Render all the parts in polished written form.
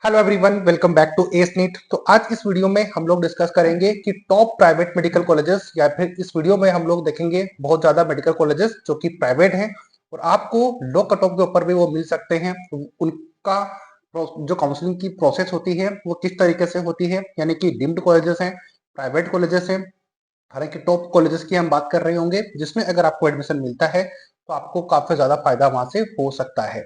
Hello everyone, welcome back to ace NEET. तो आज इस वीडियो में हम लोग डिस्कस करेंगे कि टॉप प्राइवेट मेडिकल कॉलेजेस, या फिर इस वीडियो में हम लोग देखेंगे बहुत ज्यादा मेडिकल कॉलेजेस जो कि प्राइवेट हैं और आपको लो कट ऑफ के ऊपर भी वो मिल सकते हैं। उनका जो काउंसलिंग की प्रोसेस होती है वो किस तरीके से होती है, यानी कि डीम्ड कॉलेजेस हैं, प्राइवेट कॉलेजेस हैं। हालांकि टॉप कॉलेजेस की हम बात कर रहे होंगे जिसमें अगर आपको एडमिशन मिलता है तो आपको काफी ज्यादा फायदा वहां से हो सकता है।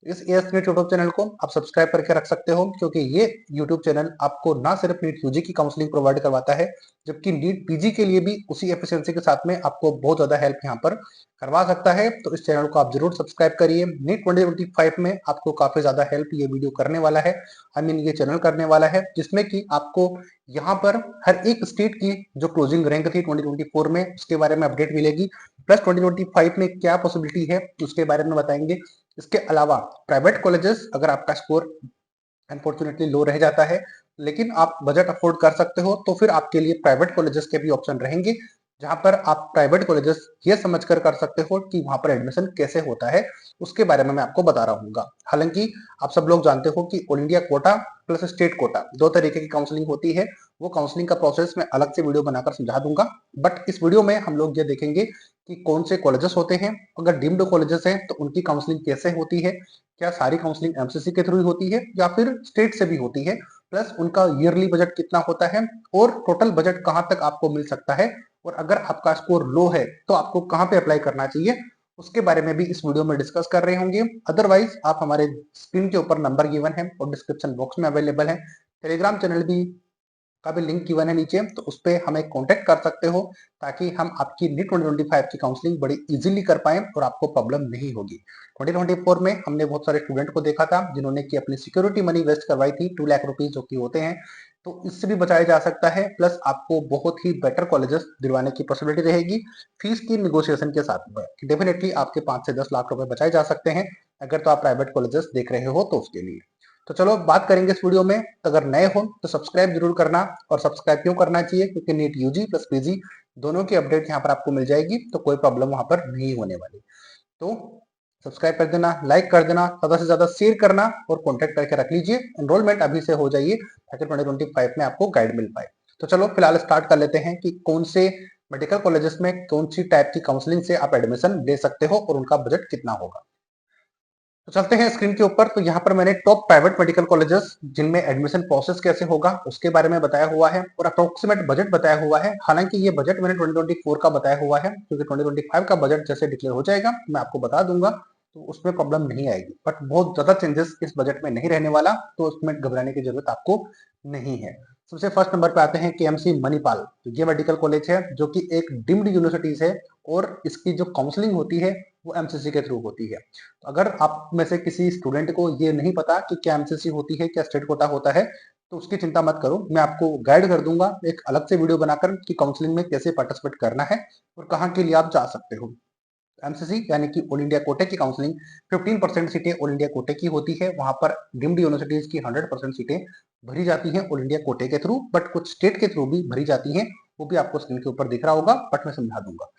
इस एएसनेट यूट्यूब चैनल को आप सब्सक्राइब करके रख सकते हो, क्योंकि ये यूट्यूब चैनल आपको ना सिर्फ नीट यूजी की काउंसलिंग प्रोवाइड करवाता है, जबकि नीट पीजी के लिए भी उसी एफिशिएंसी के साथ में आपको बहुत ज्यादा हेल्प यहाँ पर करवा सकता है। तो इस चैनल को आप जरूर सब्सक्राइब करिए। नीट 2025 में आपको काफी ज्यादा हेल्प ये वीडियो करने वाला है, ये चैनल करने वाला है, जिसमें कि आपको यहाँ पर हर एक स्टेट की जो क्लोजिंग रैंक थी 2024 में उसके बारे में अपडेट मिलेगी, प्लस 2025 में क्या पॉसिबिलिटी है उसके बारे में बताएंगे। इसके अलावा प्राइवेट कॉलेजेस, अगर आपका स्कोर अनफॉर्चुनेटली लो रह जाता है लेकिन आप बजट अफोर्ड कर सकते हो, तो फिर आपके लिए प्राइवेट कॉलेजेस के भी ऑप्शन रहेंगे, जहां पर आप प्राइवेट कॉलेजेस ये समझकर कर सकते हो कि वहां पर एडमिशन कैसे होता है, उसके बारे में मैं आपको बता रहा हूँ। हालांकि आप सब लोग जानते हो कि all India quota plus state quota दो तरीके की काउंसलिंग होती है। वो काउंसलिंग का प्रोसेस मैं अलग से वीडियो बनाकर समझा दूंगा, बट इस वीडियो में हम लोग ये देखेंगे कि कौन से कॉलेजेस होते हैं, अगर डीम्ड कॉलेजेस हैं तो उनकी काउंसलिंग कैसे होती है, क्या सारी काउंसलिंग एमसीसी के थ्रू ही होती है या फिर स्टेट से भी होती है, प्लस उनका ईयरली बजट कितना होता है और टोटल बजट कहां तक आपको मिल सकता है, और अगर आपका स्कोर लो है तो आपको कहां पे अप्लाई करना चाहिए, उसके बारे में भी इस वीडियो में डिस्कस कर रहे होंगे। अदरवाइज आप हमारे स्क्रीन के ऊपर नंबर गिवन है और डिस्क्रिप्शन बॉक्स में अवेलेबल है, टेलीग्राम चैनल भी का भी लिंक गिवन है नीचे, तो उस पर हमें कांटेक्ट कर सकते हो, ताकि हम आपकी नीट 2025 की काउंसलिंग बड़ी इजीली कर पाए और आपको प्रॉब्लम नहीं होगी। 2024 में हमने बहुत सारे स्टूडेंट को देखा था जिन्होंने की अपनी सिक्योरिटी मनी वेस्ट करवाई थी 2 लाख रुपीज जो कि होते हैं, तो इससे भी बचाया जा सकता है। प्लस आपको बहुत ही बेटर कॉलेजेस दिलवाने की पॉसिबिलिटी रहेगी फीस की निगोशिएशन के साथ में। डेफिनेटली आपके 5 से 10 लाख रुपए बचाए जा सकते हैं अगर तो आप प्राइवेट कॉलेजेस देख रहे हो तो उसके लिए। तो चलो बात करेंगे इस वीडियो में। तो अगर नए हो तो सब्सक्राइब जरूर करना, और सब्सक्राइब क्यों करना चाहिए, क्योंकि नीट यूजी प्लस पीजी दोनों की अपडेट यहाँ पर आपको मिल जाएगी, तो कोई प्रॉब्लम वहां पर नहीं होने वाली। तो सब्सक्राइब कर देना, लाइक कर देना, ज्यादा से ज्यादा शेयर करना और कॉन्टेक्ट करके रख लीजिए। एनरोलमेंट अभी से हो जाइए ताकि 2025 में आपको गाइड मिल पाए। तो चलो फिलहाल स्टार्ट कर लेते हैं कि कौन से मेडिकल कॉलेजेस में कौन सी टाइप की काउंसलिंग से आप एडमिशन ले सकते हो और उनका बजट कितना होगा। तो चलते हैं स्क्रीन के ऊपर। तो यहाँ पर मैंने टॉप प्राइवेट मेडिकल कॉलेजेस जिनमें एडमिशन प्रोसेस कैसे होगा उसके बारे में बताया हुआ है और अप्रोक्सीमेट बजट बताया हुआ है। हालांकि ये बजट मैंने 2024 का बताया हुआ है, क्योंकि 2025 का बजट जैसे डिक्लेयर हो जाएगा मैं आपको बता दूंगा, तो उसमें प्रॉब्लम नहीं आएगी। बट बहुत ज्यादा चेंजेस इस बजट में नहीं रहने वाला, तो उसमें घबराने की जरूरत आपको नहीं है। सबसे फर्स्ट नंबर पे आते हैं केएमसी मणिपाल। तो ये मेडिकल कॉलेज है जो कि एक डिम्ड यूनिवर्सिटीज है, और इसकी जो काउंसलिंग होती है वो एमसीसी के थ्रू होती है। तो अगर आप में से किसी स्टूडेंट को ये नहीं पता कि क्या एमसीसी होती है, क्या स्टेट कोटा होता है, तो उसकी चिंता मत करो, मैं आपको गाइड कर दूंगा एक अलग से वीडियो बनाकर कि काउंसलिंग में कैसे पार्टिसिपेट करना है और कहाँ के लिए आप जा सकते हो। एमसीसी यानी कि ऑल इंडिया कोटे की काउंसलिंग 15% सीटें ऑल इंडिया कोटे की होती है। वहां पर डीम्ड यूनिवर्सिटीज की 100% सीटें भरी जाती हैं ऑल इंडिया कोटे के थ्रू, बट कुछ स्टेट के थ्रू भी भरी जाती हैं, वो भी आपको स्क्रीन के ऊपर दिख रहा होगा, बट मैं समझा दूंगा।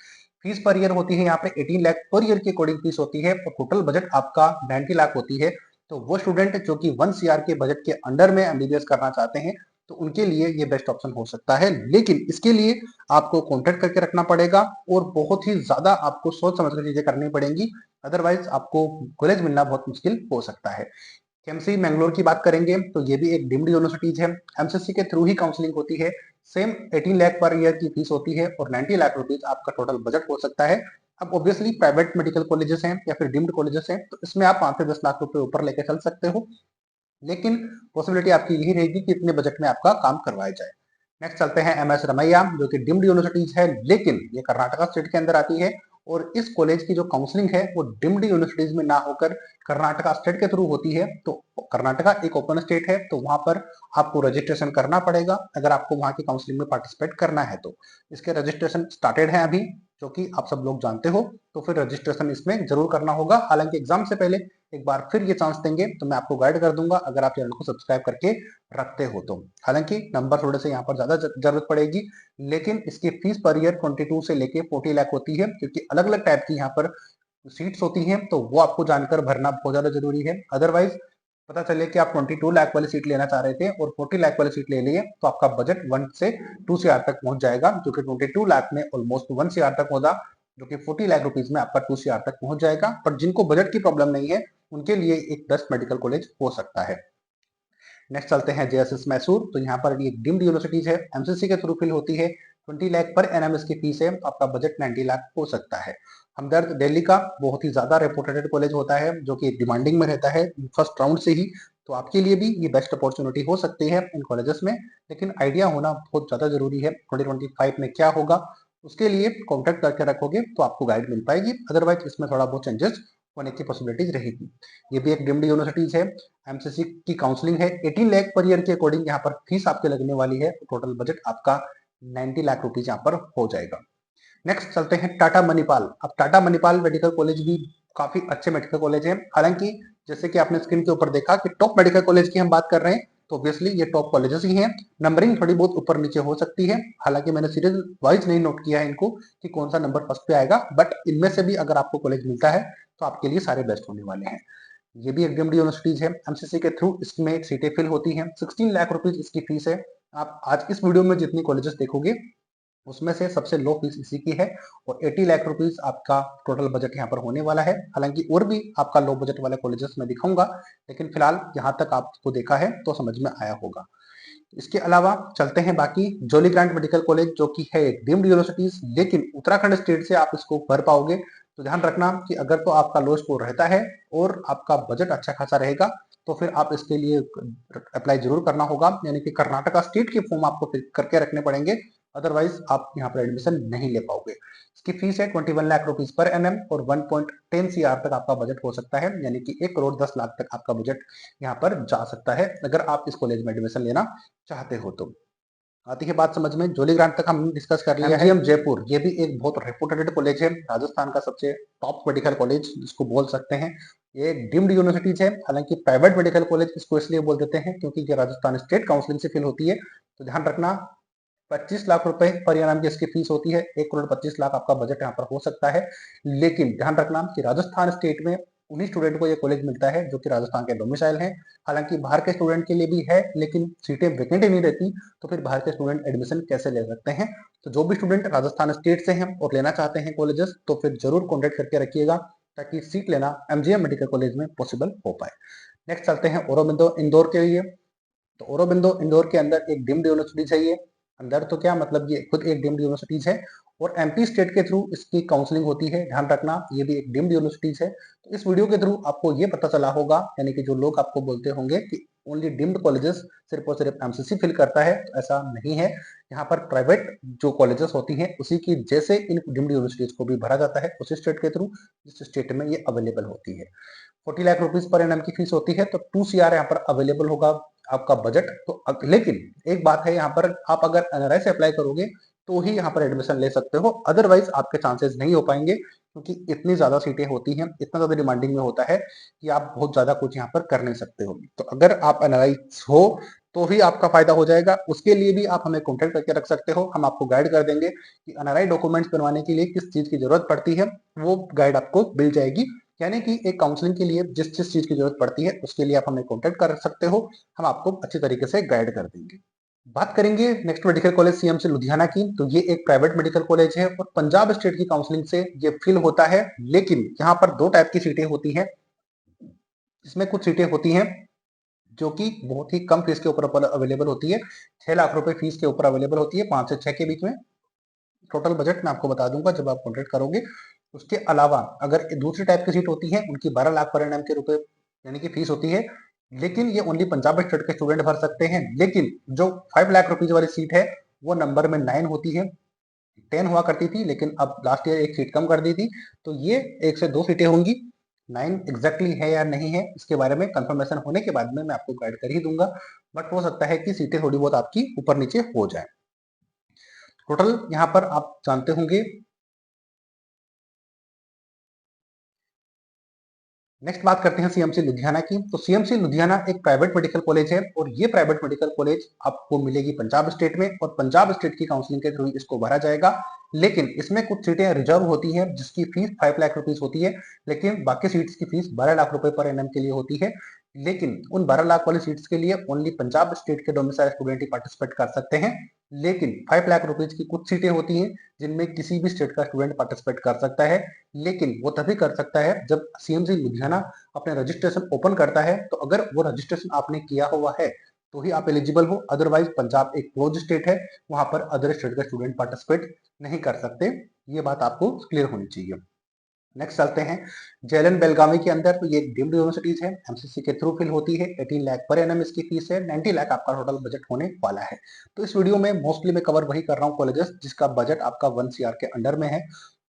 फीस पर ईयर होती है यहाँ पे 18 लाख पर ईयर की अकॉर्डिंग फीस होती है, और टोटल बजट आपका 90 लाख होती है। तो वो स्टूडेंट जो कि 1 सीआर के बजट के अंडर में एमबीबीएस करना चाहते हैं तो उनके लिए ये बेस्ट ऑप्शन हो सकता है, लेकिन इसके लिए आपको कॉन्टेक्ट करके रखना पड़ेगा और बहुत ही ज्यादा आपको सोच समझ कर चीजें करनी पड़ेंगी, अदरवाइज आपको कॉलेज मिलना बहुत मुश्किल हो सकता है। केएमसी मैंगलोर की बात करेंगे तो ये भी एक डीम्ड यूनिवर्सिटीज है, एमसीसी के थ्रू ही काउंसलिंग होती है। सेम 18 लाख पर ईयर की फीस होती है और 90 लाख रुपीज आपका टोटल बजट हो सकता है। अब ऑब्वियसली प्राइवेट मेडिकल कॉलेजेस हैं या फिर डीम्ड कॉलेजेस हैं, तो इसमें आप 5 से 10 लाख रुपए ऊपर लेके चल सकते हो, लेकिन पॉसिबिलिटी आपकी यही रहेगी कि इतने बजट में आपका काम करवाया जाए। नेक्स्ट चलते हैं एमएस रमैया, जो कि डिम्ड यूनिवर्सिटीज है लेकिन ये कर्नाटका स्टेट के अंदर आती है, और इस कॉलेज की जो काउंसलिंग है वो डिम्ड यूनिवर्सिटीज में ना होकर कर्नाटका स्टेट के थ्रू होती है। तो कर्नाटका एक ओपन स्टेट है, तो वहां पर आपको रजिस्ट्रेशन करना पड़ेगा अगर आपको वहां की काउंसलिंग में पार्टिसिपेट करना है। तो इसके रजिस्ट्रेशन स्टार्टेड है अभी, जो कि आप सब लोग जानते हो, तो फिर रजिस्ट्रेशन इसमें जरूर करना होगा। हालांकि एग्जाम से पहले एक बार फिर ये चांस देंगे तो मैं आपको गाइड कर दूंगा अगर आप चैनल को सब्सक्राइब करके रखते हो तो। हालांकि नंबर थोड़े से यहाँ पर ज्यादा जरूरत पड़ेगी, लेकिन इसकी फीस पर ईयर 22 से लेके 40 लाख होती है, क्योंकि अलग अलग टाइप की यहाँ पर सीट्स होती हैं, तो वो आपको जानकर भरना बहुत ज्यादा जरूरी है। अदरवाइज पता चले कि आप 22 लाख वाली सीट लेना चाह रहे थे और 40 लाख वाली सीट ले लिए, तो आपका बजट 1 से 2 सीआर तक पहुंच जाएगा, जो कि 22 लाख में ऑलमोस्ट 1 सीआर तक होगा, जो कि 40 लाख रुपीज में आपका 2 सीआर तक पहुंच जाएगा। पर जिनको बजट की प्रॉब्लम नहीं है, उनके लिए एक बेस्ट मेडिकल कॉलेज हो सकता है। नेक्स्ट चलते हैं जेएसएस मैसूर। तो यहाँ पर ये डीम्ड यूनिवर्सिटीज है, एमसीसी के थ्रू फिल होती है, 20 लाख पर एनएम इसकी फीस है, आपका बजट 90 लाख हो सकता है। हमदर्द दिल्ली का बहुत ही ज्यादा रेपुटेड कॉलेज होता है, जो कि डिमांडिंग में रहता है फर्स्ट राउंड से ही, तो आपके लिए भी ये बेस्ट अपॉर्चुनिटी हो सकती है इन कॉलेजेस में। लेकिन आइडिया होना बहुत ज्यादा जरूरी है 2025 में क्या होगा, उसके लिए कॉन्टेक्ट करके रखोगे तो आपको गाइड मिल पाएगी, अदरवाइज इसमें थोड़ा बहुत चेंजेस होने की पॉसिबिलिटीज रहेगी। ये भी एक डीम्ड यूनिवर्सिटीज है, एमसीसी की काउंसलिंग है, 18 लाख पर ईयर के अकॉर्डिंग यहाँ पर फीस आपके लगने वाली है, टोटल बजट आपका 90 लाख रुपीज यहाँ पर हो जाएगा। नेक्स्ट चलते हैं टाटा मणिपाल। अब टाटा मणिपाल मेडिकल कॉलेज भी काफी अच्छे मेडिकल कॉलेज है, हालांकि जैसे कि आपने स्क्रीन के ऊपर देखा कि टॉप मेडिकल कॉलेज की हम बात कर रहे हैं, तो ऑब्वियसली ये टॉप कॉलेजेस ही हैं। नंबरिंग थोड़ी बहुत ऊपर नीचे हो सकती है, हालांकि मैंने सीरीज वाइज नहीं नोट किया है इनको कि कौन सा नंबर फर्स्ट पे आएगा, बट इनमें से भी अगर आपको कॉलेज मिलता है तो आपके लिए सारे बेस्ट होने वाले हैं। ये भी एक डीम्ड यूनिवर्सिटीज है, एमसीसी के थ्रू इसमें सीटें फिल होती हैं, 16 लाख रुपीज इसकी फीस है। आप आज इस वीडियो में जितनी कॉलेजेस देखोगे उसमें से सबसे लो फीस इसी की है, और 80 लाख रुपीज आपका टोटल बजट यहाँ पर होने वाला है। हालांकि और भी आपका लो बजट वाले कॉलेजेस में दिखाऊंगा, लेकिन फिलहाल यहाँ तक आपको देखा है तो समझ में आया होगा। इसके अलावा चलते हैं बाकी जोली ग्रांट मेडिकल कॉलेज, जो कि है एक डीम्ड यूनिवर्सिटीज, लेकिन उत्तराखंड स्टेट से आप इसको भर पाओगे, तो ध्यान रखना कि अगर तो आपका लो स्कोर रहता है और आपका बजट अच्छा खासा रहेगा, तो फिर आप इसके लिए अप्लाई जरूर करना होगा, यानी कि कर्नाटका स्टेट के फॉर्म आपको फिल करके रखने पड़ेंगे, अदरवाइज आप यहाँ पर एडमिशन नहीं ले पाओगे। इसकी फीस है 21 लाख रुपीज पर एनएम, और 1.10 सीआर तक आपका बजट हो सकता है, यानी कि 1 करोड़ 10 लाख तक आपका बजट यहाँ पर जा सकता है अगर आप इस कॉलेज में एडमिशन लेना चाहते हो तो। आती है बात समझ में, जोली ग्रांट तक हम डिस्कस कर लिया है। एमजीएम जयपुर, ये भी एक बहुत रेपुटेड कॉलेज है, राजस्थान का सबसे टॉप मेडिकल कॉलेज जिसको बोल सकते हैं। ये एक डीम्ड यूनिवर्सिटीज है, हालांकि प्राइवेट मेडिकल कॉलेज इसको इसलिए बोल देते हैं क्योंकि ये राजस्थान स्टेट काउंसिलिंग से फिल होती है। तो ध्यान रखना 25 लाख रुपए पर एनम की इसकी फीस होती है, 1 करोड़ 25 लाख आपका बजट यहाँ पर हो सकता है। लेकिन ध्यान रखना कि राजस्थान स्टेट में उन्हीं स्टूडेंट को ये कॉलेज मिलता है जो कि राजस्थान के डोमिसाइल हैं। हालांकि बाहर के स्टूडेंट के लिए भी है, लेकिन सीटें वैकेंट ही नहीं रहती, तो फिर बाहर के स्टूडेंट एडमिशन कैसे ले सकते हैं। तो जो भी स्टूडेंट राजस्थान स्टेट से हैं और लेना चाहते हैं कॉलेजेस, तो फिर जरूर कॉन्टेक्ट करके रखिएगा, ताकि सीट लेना एमजीएम मेडिकल कॉलेज में पॉसिबल हो पाए। नेक्स्ट चलते हैं औरोबिंदो इंदौर के लिए। तो औरोबिंदो इंदौर के अंदर एक डीम्ड यूनिवर्सिटी चाहिए, अंदर तो क्या मतलब ये खुद एक डीम्ड यूनिवर्सिटीज है, और एमपी स्टेट के थ्रू इसकी काउंसलिंग होती है। ध्यान रखना ये भी एक डीम्ड यूनिवर्सिटीज है। तो इस वीडियो के थ्रू आपको ये पता चला होगा, यानी कि जो लोग आपको बोलते होंगे कि ओनली डीम्ड कॉलेजेस सिर्फ और सिर्फ एमसीसी फिल करता है, तो ऐसा नहीं है। यहाँ पर प्राइवेट जो कॉलेजेस होती हैं उसी की जैसे इन डीम्ड यूनिवर्सिटीज को भी भरा जाता है, उसी स्टेट के थ्रू जिस स्टेट में ये अवेलेबल होती है। 40 लाख रुपीज पर एनएम की फीस होती है, तो 2 सीआर यहाँ पर अवेलेबल होगा आपका बजट। तो लेकिन एक बात है, यहाँ पर आप अगर एनआरआई से अप्लाई करोगे तो ही यहाँ पर एडमिशन ले सकते हो, अदरवाइज आपके चांसेस नहीं हो पाएंगे, क्योंकि इतनी ज्यादा सीटें होती हैं, इतना ज्यादा डिमांडिंग में होता है कि आप बहुत ज्यादा कुछ यहाँ पर कर नहीं सकते हो। तो अगर आप एनआरआई हो तो ही आपका फायदा हो जाएगा, उसके लिए भी आप हमें कॉन्टेक्ट करके रख सकते हो, हम आपको गाइड कर देंगे कि एनआरआई डॉक्यूमेंट्स बनवाने के लिए किस चीज की जरूरत पड़ती है, वो गाइड आपको मिल जाएगी। यानी कि एक काउंसलिंग के लिए जिस जिस चीज की जरूरत पड़ती है उसके लिए आप हमें कॉन्टेक्ट कर सकते हो, हम आपको अच्छी तरीके से गाइड कर देंगे। बात करेंगे next medical college CMC Ludhiana की। तो ये एक प्राइवेट मेडिकल कॉलेज है और पंजाब स्टेट की काउंसलिंग से ये फिल होता है, लेकिन यहाँ पर दो टाइप की सीटें होती हैं। इसमें कुछ सीटें होती हैं जो कि बहुत ही कम फीस के ऊपर अवेलेबल होती है, 6 लाख रुपए फीस के ऊपर अवेलेबल होती है, 5 से 6 के बीच में। टोटल बजट मैं आपको बता दूंगा जब आप कॉन्टेक्ट करोगे। उसके अलावा अगर दूसरी टाइप की सीट होती है, उनकी 12 लाख पर एनएम के रुपए यानी कि फीस होती है, लेकिन ये ओनली पंजाब स्टेट के स्टूडेंट भर सकते हैं। लेकिन जो 5 लाख रुपीज वाली सीट है वो नंबर में 9 होती है, 10 हुआ करती थी, लेकिन अब लास्ट ईयर एक सीट कम कर दी थी, तो ये 1 से 2 सीटें होंगी। 9 एग्जैक्टली है या नहीं है इसके बारे में कंफर्मेशन होने के बाद में मैं आपको गाइड कर ही दूंगा, बट हो सकता है कि सीटें थोड़ी बहुत आपकी ऊपर नीचे हो जाए। टोटल यहाँ पर आप जानते होंगे। नेक्स्ट बात करते हैं सीएमसी लुधियाना की। तो सीएमसी लुधियाना एक प्राइवेट मेडिकल कॉलेज है, और ये प्राइवेट मेडिकल कॉलेज आपको मिलेगी पंजाब स्टेट में, और पंजाब स्टेट की काउंसलिंग के थ्रू इसको भरा जाएगा। लेकिन इसमें कुछ सीटें रिजर्व होती हैं जिसकी फीस 5 लाख रुपीज होती है, लेकिन बाकी सीट्स की फीस 12 लाख रुपए पर एनएम के लिए होती है। लेकिन उन 12 लाख वाली सीट्स के लिए ओनली पंजाब स्टेट के डोमिसाइल स्टूडेंट ही पार्टिसिपेट कर सकते हैं। लेकिन 5 लाख रुपीज की कुछ सीटें होती हैं जिनमें किसी भी स्टेट का स्टूडेंट पार्टिसिपेट कर सकता है, लेकिन वो तभी कर सकता है जब सीएमसी लुधियाना अपने रजिस्ट्रेशन ओपन करता है। तो अगर वो रजिस्ट्रेशन आपने किया हुआ है तो ही आप एलिजिबल हो, अदरवाइज पंजाब एक क्लोज स्टेट है, वहां पर अदर स्टेट के स्टूडेंट पार्टिसिपेट नहीं कर सकते। ये बात आपको क्लियर होनी चाहिए। नेक्स्ट चलते हैं जेएलएन बेलगावी के अंदर। तो ये डीम्ड यूनिवर्सिटीज है, एमसीसी के थ्रू फिल होती है। 18 लाख पर एनम इसकी फीस है, 90 लाख आपका टोटल बजट होने वाला है। तो इस वीडियो में मोस्टली मैं कवर वही कर रहा हूँ कॉलेजेस जिसका बजट आपका 1 CR के अंडर में है।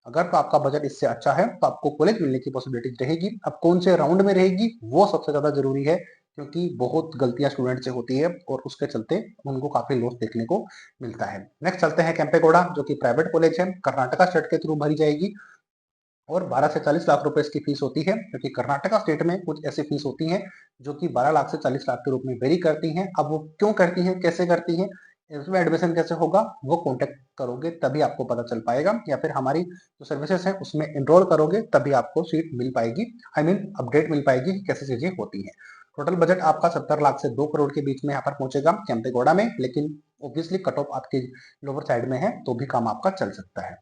अगर तो आपका बजट इससे अच्छा है तो आपको कॉलेज मिलने की पॉसिबिलिटी रहेगी। अब कौन से राउंड में रहेगी वो सबसे ज्यादा जरूरी है, क्योंकि बहुत गलतियां स्टूडेंट से होती है और उसके चलते उनको काफी लॉस देखने को मिलता है। नेक्स्ट चलते हैं केम्पेगौड़ा, जो कि प्राइवेट कॉलेज है, कर्नाटका स्टेट के थ्रू भरी जाएगी और 12 से 40 लाख रुपए इसकी फीस होती है, क्योंकि कर्नाटका स्टेट में कुछ ऐसी फीस होती हैं जो कि 12 लाख से 40 लाख के रूप में वेरी करती हैं। अब वो क्यों करती हैं, कैसे करती हैं, इसमें एडमिशन कैसे होगा, वो कॉन्टेक्ट करोगे तभी आपको पता चल पाएगा, या फिर हमारी जो सर्विसेज है उसमें एनरोल करोगे तभी आपको सीट मिल पाएगी, आई मीन अपडेट मिल पाएगी कि कैसे चीजें होती हैं। टोटल बजट आपका 70 लाख से 2 करोड़ के बीच में यहाँ पर पहुंचेगा केम्पेगौड़ा में, लेकिन ऑब्वियसली कट ऑफ आपकी लोअर साइड में है तो भी काम आपका चल सकता है।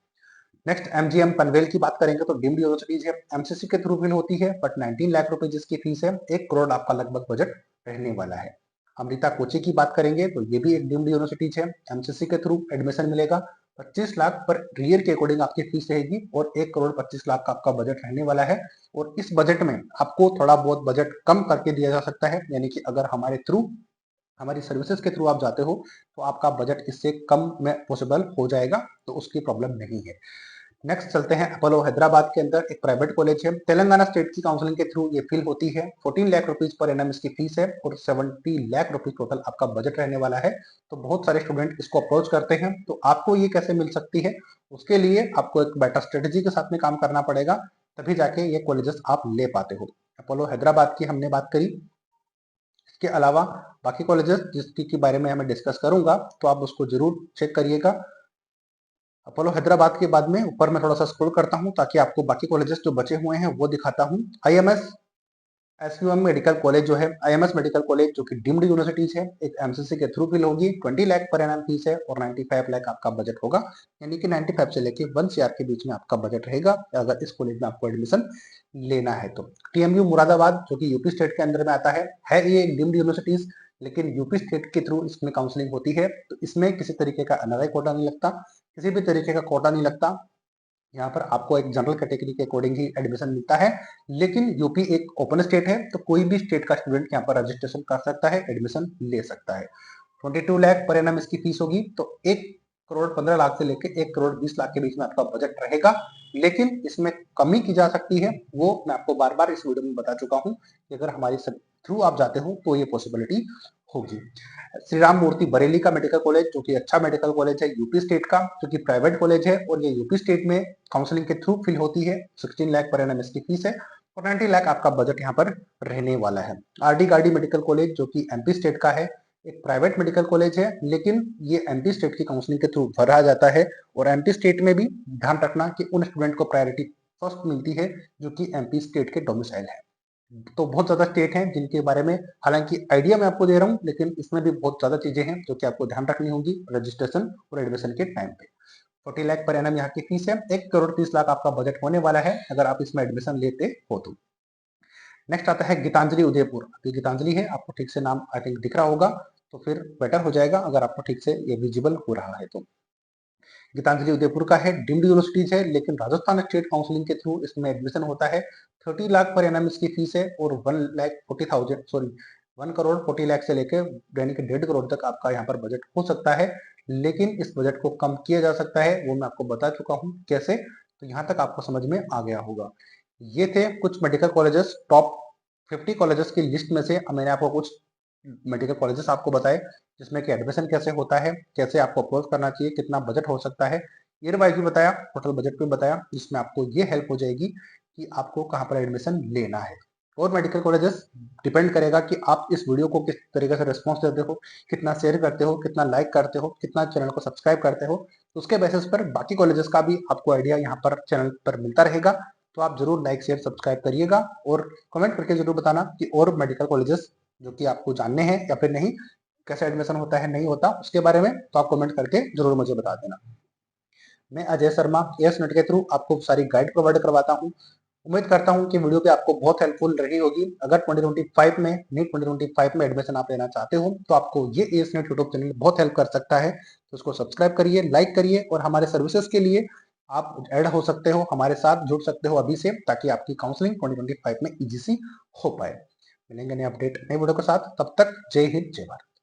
नेक्स्ट एमजीएम पनवेल की बात करेंगे तो डीम्ड यूनिवर्सिटीज है, एमसीसी के थ्रू फिल होती है, बट 19 लाख रुपए जिसकी फीस है, 1 करोड़ आपका लगभग बजट रहने वाला है। अमृता कोची की बात करेंगे तो ये भी एक डीम्ड यूनिवर्सिटीज है, एमसीसी के थ्रू एडमिशन मिलेगा, 25 लाख पर ईयर के अकॉर्डिंग आपकी फीस रहेगी और 1 करोड़ 25 लाख का आपका बजट रहने वाला है। और इस बजट में आपको थोड़ा बहुत बजट कम करके दिया जा सकता है, यानी कि अगर हमारे थ्रू हमारी सर्विसेज के थ्रू आप जाते हो तो आपका बजट इससे कम में पॉसिबल हो जाएगा, तो उसकी प्रॉब्लम नहीं है। नेक्स्ट चलते हैं अपोलो हैदराबाद के अंदर, एक प्राइवेट कॉलेज है, तेलंगाना स्टेट की काउंसलिंग के थ्रू ये फिल होती है। 14 लाख रुपीज पर एनएम इसकी फीस है और 70 लाख रुपीज टोटल आपका बजट रहने वाला है। तो बहुत सारे स्टूडेंट इसको अप्रोच करते हैं, तो आपको ये कैसे मिल सकती है, उसके लिए आपको एक बेटर स्ट्रेटेजी के साथ में काम करना पड़ेगा, तभी जाके ये कॉलेजेस आप ले पाते हो। अपोलो हैदराबाद की हमने बात करी, इसके अलावा बाकी कॉलेजेस जिसकी के बारे में मैं डिस्कस करूंगा तो आप उसको जरूर चेक करिएगा। अपोलो हैदराबाद के बाद में ऊपर मैं थोड़ा सा स्क्रॉल करता हूं ताकि आपको बाकी कॉलेजेस जो बचे हुए हैं वो दिखाता हूं। आईएमएस एसयूएम मेडिकल कॉलेज जो है, आईएमएस मेडिकल कॉलेज जो कि डीम्ड यूनिवर्सिटीज है, एक एमसीसी के थ्रू फिल होगी, 20 लाख पर एनम फीस है और 95 लाख आपका बजट होगा, यानी कि 95 से लेके 1 CR के बीच में आपका बजट रहेगा अगर इस कॉलेज में आपको एडमिशन लेना है तो। टीएमयू मुरादाबाद जो कि यूपी स्टेट के अंदर में आता है ये एक डीम्ड यूनिवर्सिटीज, लेकिन यूपी स्टेट के थ्रू इसमें काउंसलिंग होती है, तो इसमें किसी तरीके का एनआरआई कोटा नहीं लगता, किसी भी तरीके का कोटा नहीं लगता। यहाँ पर आपको एक जनरल कैटेगरी के अकॉर्डिंग ही एडमिशन मिलता है, लेकिन यूपी एक ओपन स्टेट है तो कोई भी स्टेट का स्टूडेंट यहाँ पर रजिस्ट्रेशन कर सकता है, एडमिशन ले सकता है। 22 लाख पर एनम इसकी फीस होगी, तो 1 करोड़ 15 लाख से लेकर 1 करोड़ 20 लाख के बीच में आपका बजट रहेगा, लेकिन इसमें कमी की जा सकती है, वो मैं आपको बार बार इस वीडियो में बता चुका हूँ कि अगर हमारी थ्रू आप जाते हो तो ये पॉसिबिलिटी होगी। श्री राम मूर्ति बरेली का मेडिकल कॉलेज जो कि अच्छा मेडिकल कॉलेज है यूपी स्टेट का, जो कि प्राइवेट कॉलेज है और ये यूपी स्टेट में काउंसलिंग के थ्रू फिल होती है, 16 लाख पर एनम इसकी फीस है और 90 लाख आपका बजट यहाँ पर रहने वाला है। आरडी गार्डी मेडिकल कॉलेज जो कि एमपी स्टेट का है, एक प्राइवेट मेडिकल कॉलेज है, लेकिन ये एमपी स्टेट की काउंसलिंग के थ्रू भरा जाता है और एमपी स्टेट में भी ध्यान रखना कि उन स्टूडेंट को प्रायोरिटी फर्स्ट मिलती है जो कि एमपी स्टेट के डोमिसाइल है। तो बहुत ज्यादा स्टेट हैं जिनके बारे में हालांकि आइडिया मैं आपको दे रहा हूँ, लेकिन इसमें भी बहुत ज्यादा चीजें हैं जो कि आपको ध्यान रखनी होगी रजिस्ट्रेशन और एडमिशन के टाइम पे। 40 लाख पर एनम यहाँ की फीस है, 1 करोड़ 30 लाख आपका बजट होने वाला है अगर आप इसमें एडमिशन लेते हो तो। नेक्स्ट आता है गीतांजलि उदयपुर। तो गीतांजलि है, आपको ठीक से नाम आई थिंक दिख रहा होगा तो फिर बेटर हो जाएगा अगर आपको ठीक से ये विजिबल हो रहा है तो। गीतांजलि उदयपुर का है, डीम्ड यूनिवर्सिटीज है, लेकिन राजस्थान स्टेट काउंसलिंग के थ्रू इसमें एडमिशन होता है। 30 लाख पर एनम इसकी फीस है और 1 करोड़ 40 लाख से लेकर यानी कि 1.5 करोड़ तक आपका यहाँ पर बजट हो सकता है, लेकिन इस बजट को कम किया जा सकता है, वो मैं आपको बता चुका हूँ कैसे, तो यहाँ तक आपको समझ में आ गया होगा। ये थे कुछ मेडिकल कॉलेजेस, टॉप 50 कॉलेजेस की लिस्ट में से मैंने आपको कुछ मेडिकल कॉलेजेस आपको बताए जिसमें कि एडमिशन कैसे होता है, कैसे आपको अप्रोच करना चाहिए, कितना बजट हो सकता है, ईयर वाइज भी बताया, टोटल बजट भी बताया, जिसमें आपको ये हेल्प हो जाएगी कि आपको कहाँ पर एडमिशन लेना है। और मेडिकल कॉलेजेस डिपेंड करेगा कि आप इस वीडियो को किस तरीके से रिस्पॉन्स देते हो, कितना शेयर करते हो, कितना लाइक करते हो, कितना चैनल को सब्सक्राइब करते हो, तो उसके बेसिस पर बाकी कॉलेजेस का भी आपको आइडिया यहाँ पर चैनल पर मिलता रहेगा। तो आप जरूर लाइक शेयर सब्सक्राइब करिएगा और कमेंट करके जरूर बताना कि और मेडिकल कॉलेजेस जो कि आपको जानने हैं या फिर नहीं, कैसे एडमिशन होता है नहीं होता उसके बारे में, तो आप कमेंट करके जरूर मुझे बता देना। मैं अजय शर्मा एस नेट के थ्रू आपको सारी गाइड प्रोवाइड करवाता हूँ। उम्मीद करता हूँ कि वीडियो भी आपको बहुत हेल्पफुल रही होगी। अगर 2025 में नीट 2025 में एडमिशन आप लेना चाहते हो तो आपको ये एस नेट यूट्यूब चैनल बहुत हेल्प कर सकता है, तो उसको सब्सक्राइब करिए, लाइक करिए और हमारे सर्विसेज के लिए आप ऐड हो सकते हो, हमारे साथ जुड़ सकते हो अभी से, ताकि आपकी काउंसलिंग 2025 में इजी सी हो पाए। मिलेंगे नए अपडेट नए वीडियो के साथ, तब तक जय हिंद जय भारत।